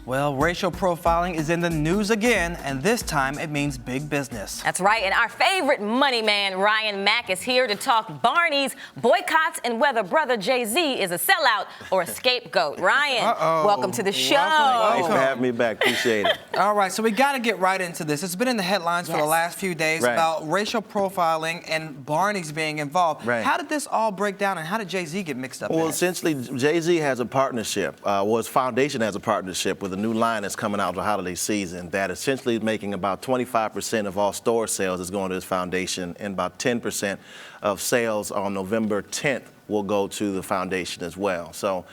Well, racial profiling is in the news again, and this time it means big business. That's right, and our favorite money man, Ryan Mack, is here to talk Barney's, boycotts, and whether brother Jay-Z is a sellout or a scapegoat. Ryan, welcome to the show. Thanks for having me back. Appreciate it. All right, so we got to get right into this. It's been in the headlines for the last few days about racial profiling and Barney's being involved. Right. How did this all break down, and how did Jay-Z get mixed up in it? Essentially, Jay-Z has a partnership, his foundation has a partnership with a new line that's coming out for the holiday season that essentially is making about 25% of all store sales is going to his foundation, and about 10% of sales on November 10th will go to the foundation as well. So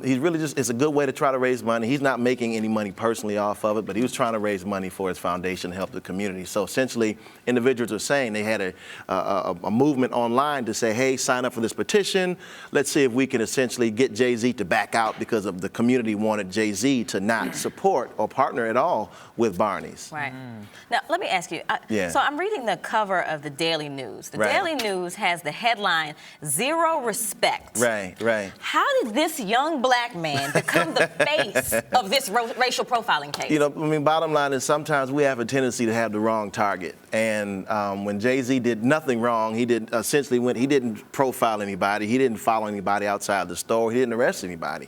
he's really it's a good way to try to raise money. He's not making any money personally off of it, but he was trying to raise money for his foundation to help the community. So essentially, individuals are saying they had a movement online to say, hey, sign up for this petition. Let's see if we can essentially get Jay-Z to back out because of the community wanted Jay-Z to not support or partner at all with Barney's. Right. Now, let me ask you. So I'm reading the cover of the Daily News. The Daily News has the headline, "Zero Respect." Right. How did this young black man become the face of this racial profiling case? You know, I mean, bottom line is sometimes we have a tendency to have the wrong target. And when Jay-Z did nothing wrong, he didn't profile anybody. He didn't follow anybody outside the store. He didn't arrest anybody.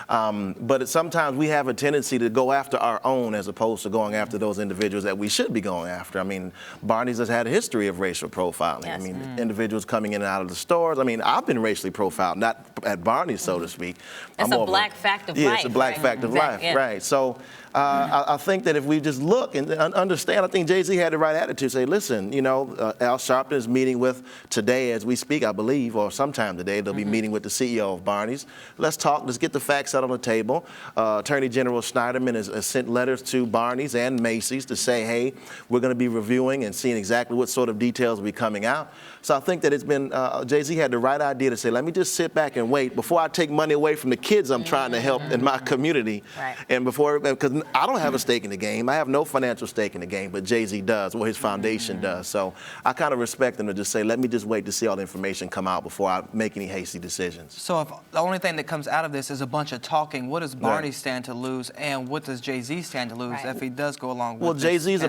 But sometimes we have a tendency to go after our own as opposed to going after those individuals that we should be going after. I mean, Barney's has had a history of racial profiling. Yes. I mean, individuals coming in and out of the stores. I mean, I've been racially profiled, not at Barney's, so to speak. It's a black fact of life. Yeah, it's a black fact of life, right. So I think that if we just look and understand, I think Jay-Z had the right attitude. Say, listen, you know, Al Sharpton is meeting with, today as we speak, I believe, or sometime today, they'll be meeting with the CEO of Barney's. Let's talk, let's get the facts out on the table. Attorney General Schneiderman has sent letters to Barney's and Macy's to say, hey, we're going to be reviewing and seeing exactly what sort of details will be coming out. So I think that it's been, Jay-Z had the right idea to say, let me just sit back and wait before I take money away from the kids I'm trying to help in my community. Right. And because I don't have a stake in the game. I have no financial stake in the game, but Jay-Z does, or his foundation does. So I kind of respect him to just say, let me just wait to see all the information come out before I make any hasty decisions. So if the only thing that comes out of this is a bunch of talking, what does Barney stand to lose, and what does Jay-Z stand to lose if he does go along with Well, this? Jay-Z's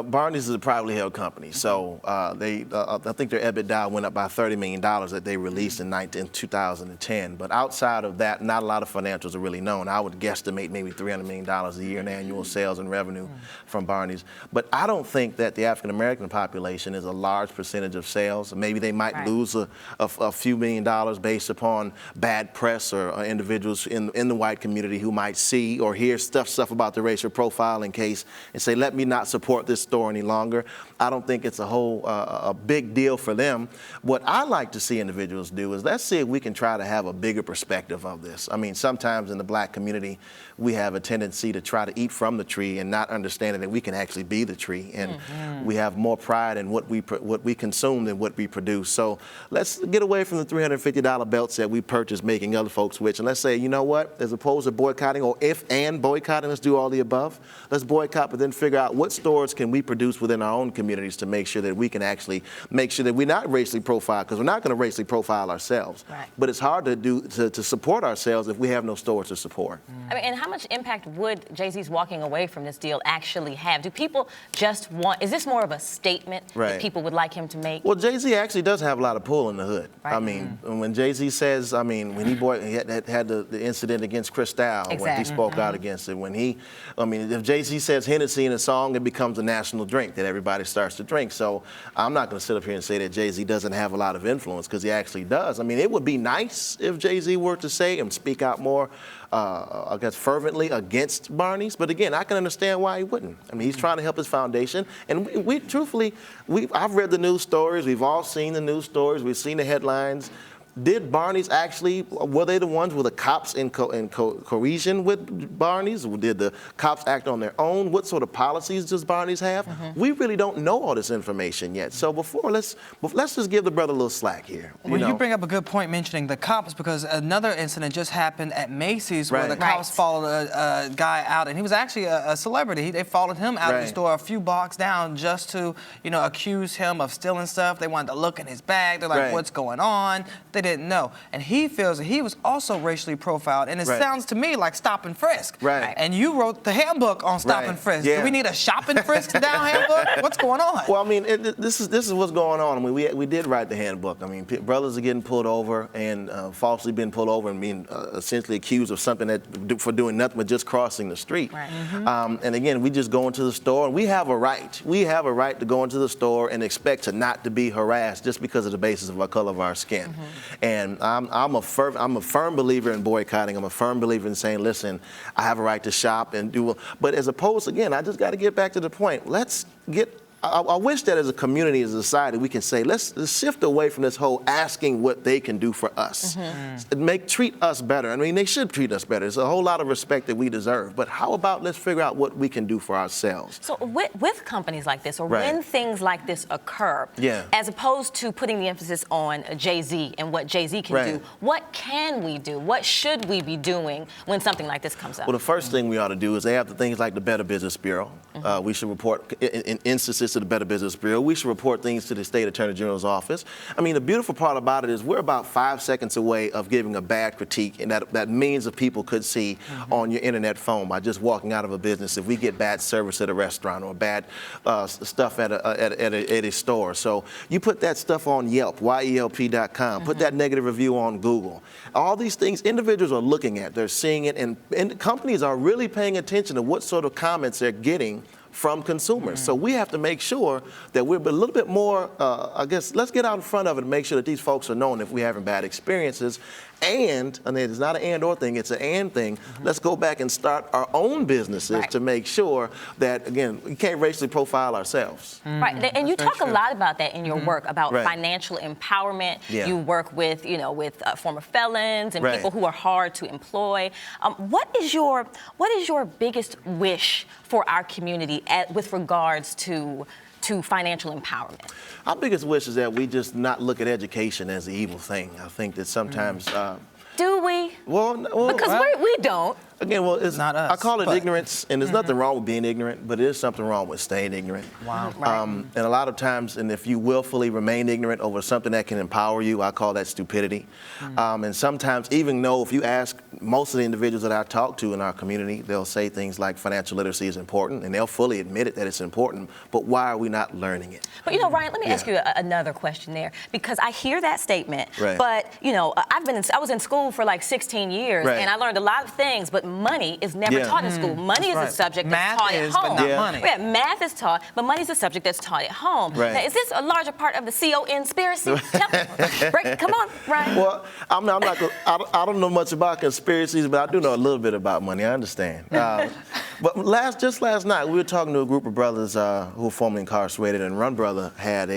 Barney's is a privately held company. So I think their EBITDA went up by $30 million that they released in 2010. But outside of that, not a lot of financials are really known. I would guesstimate maybe $300 million a year in annual sales and revenue from Barney's. But I don't think that the African-American population is a large percentage of sales. Maybe they might lose a few $1 million based upon bad press or individuals in the white community who might see or hear stuff about the racial profiling case and say, let me not support this store any longer. I don't think it's a big deal for them. What I like to see individuals do is let's see if we can try to have a bigger perspective of this. I mean, sometimes in the black community, we have a tendency to try to eat from the tree and not understanding that we can actually be the tree. And we have more pride in what we consume than what we produce. So let's get away from the $350 belts that we purchase making other folks rich. And let's say, you know what, as opposed to boycotting or boycotting, let's do all the above. Let's boycott, but then figure out what stores can we produce within our own communities to make sure that we can actually make sure that we're not racially profiled, because we're not going to racially profile ourselves. Right. But it's hard to support ourselves if we have no stores to support. I mean, and how much impact would Jay-Z's walking away from this deal actually have? Do people just is this more of a statement that people would like him to make? Well, Jay-Z actually does have a lot of pull in the hood. Right. I mean, when Jay-Z says, I mean, when he had the incident against Cristal, when he spoke out against it, if Jay-Z says Hennessy in a song, it becomes a national drink that everybody starts to drink. So I'm not going to sit up here and say that Jay-Z doesn't have a lot of influence, because he actually does. I mean, it would be nice if Jay-Z were to say and speak out more, I guess, fervently against Barney's. But again, I can understand why he wouldn't. I mean, he's trying to help his foundation. And I've read the news stories. We've all seen the news stories. We've seen the headlines. Did Barney's were they the ones with the cops in cohesion with Barney's? Did the cops act on their own? What sort of policies does Barney's have? We really don't know all this information yet. So let's just give the brother a little slack here. You bring up a good point mentioning the cops, because another incident just happened at Macy's where the cops followed a guy out, and he was actually a celebrity. They followed him out of the store a few blocks down just to, accuse him of stealing stuff. They wanted to look in his bag. They're like, what's going on? They they didn't know. And he feels that he was also racially profiled. And it sounds to me like stop and frisk. Right. And you wrote the handbook on stop and frisk. Do we need a shop and frisk down handbook? What's going on? Well, I mean, this is what's going on. I mean, we did write the handbook. I mean, brothers are getting pulled over and falsely being pulled over and being essentially accused of something for doing nothing but just crossing the street. Right. And again, we just go into the store and we have a right. We have a right to go into the store and expect to not to be harassed just because of the basis of our color of our skin. And I'm a firm believer in boycotting. I'm a firm believer in saying, listen, I have a right to shop and do. But as opposed, again, I just got to get back to the point. Let's get. I wish that as a community, as a society, we can say, let's shift away from this whole asking what they can do for us. Treat us better. I mean, they should treat us better. There's a whole lot of respect that we deserve. But how about let's figure out what we can do for ourselves? So with companies like this, or when things like this occur, as opposed to putting the emphasis on Jay-Z and what Jay-Z can do, what can we do? What should we be doing when something like this comes up? Well, the first thing we ought to do is they have the things like the Better Business Bureau. We should report in instances to the Better Business Bureau. We should report things to the State Attorney General's office. I mean, the beautiful part about it is we're about 5 seconds away of giving a bad critique, and that millions of people could see on your internet phone by just walking out of a business if we get bad service at a restaurant or bad stuff at a store. So you put that stuff on Yelp, YELP.com, put that negative review on Google. All these things individuals are looking at, they're seeing it, and companies are really paying attention to what sort of comments they're getting from consumers. So we have to make sure that we're a little bit more, I guess, let's get out in front of it and make sure that these folks are knowing if we're having bad experiences. And it's not an and or thing, it's an and thing. Let's go back and start our own businesses to make sure that, again, we can't racially profile ourselves. Right, and you talk a lot about that in your work, about financial empowerment. You work with, with former felons and people who are hard to employ. What is your biggest wish for our community with regards to financial empowerment? Our biggest wish is that we just not look at education as the evil thing. I think that sometimes... Do we? Well, because we don't. Again, well, it's not us. I call it ignorance, and there's nothing wrong with being ignorant, but there is something wrong with staying ignorant. Wow. And a lot of times, and if you willfully remain ignorant over something that can empower you, I call that stupidity. And sometimes, even though if you ask most of the individuals that I talk to in our community, they'll say things like financial literacy is important, and they'll fully admit it that it's important, but why are we not learning it? But Ryan, let me ask you another question there, because I hear that statement, but I was in school for like 16 years, and I learned a lot of things, but money is never taught in school. Money is a subject that's taught at home. But not money. Math is taught, but money is a subject that's taught at home. Now, is this a larger part of the conspiracy? Come on, Ryan. Well, I don't know much about conspiracies, but I do know a little bit about money. I understand. But just last night, we were talking to a group of brothers who were formerly incarcerated, and one brother had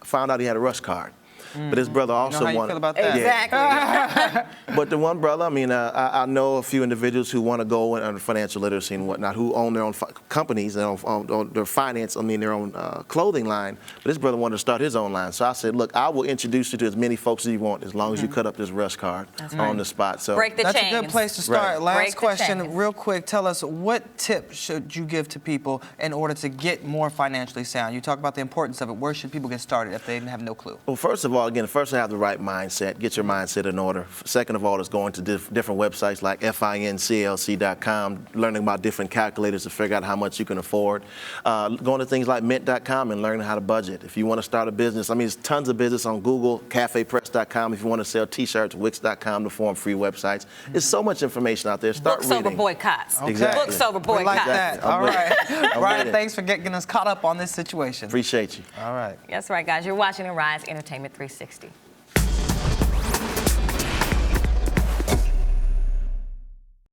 found out he had a rush card. But his brother also how you wanted. feel about that? Exactly. But the one brother, I know a few individuals who want to go on financial literacy and whatnot, who own their own companies and own their finance, their own clothing line. But this brother wanted to start his own line. So I said, look, I will introduce you to as many folks as you want, as long as you cut up this rush card on the spot. So break the That's chains. a good place to start. Last question, chains. real quick. Tell us, what tip should you give to people in order to get more financially sound? You talk about the importance of it. Where should people get started if they have no clue? Well, first of all, I have the right mindset. Get your mindset in order. Second of all, is going to different websites like finclc.com, learning about different calculators to figure out how much you can afford. Going to things like mint.com and learning how to budget. If you want to start a business, there's tons of business on Google, cafepress.com. If you want to sell T-shirts, Wix.com to form free websites. There's so much information out there. Start Books reading. over boycotts. Okay. Exactly. Books over boycotts. We like that. Exactly. All right. Ryan, ready. thanks for getting us caught up on this situation. Appreciate you. All right. That's right, guys. You're watching Arise Entertainment 360.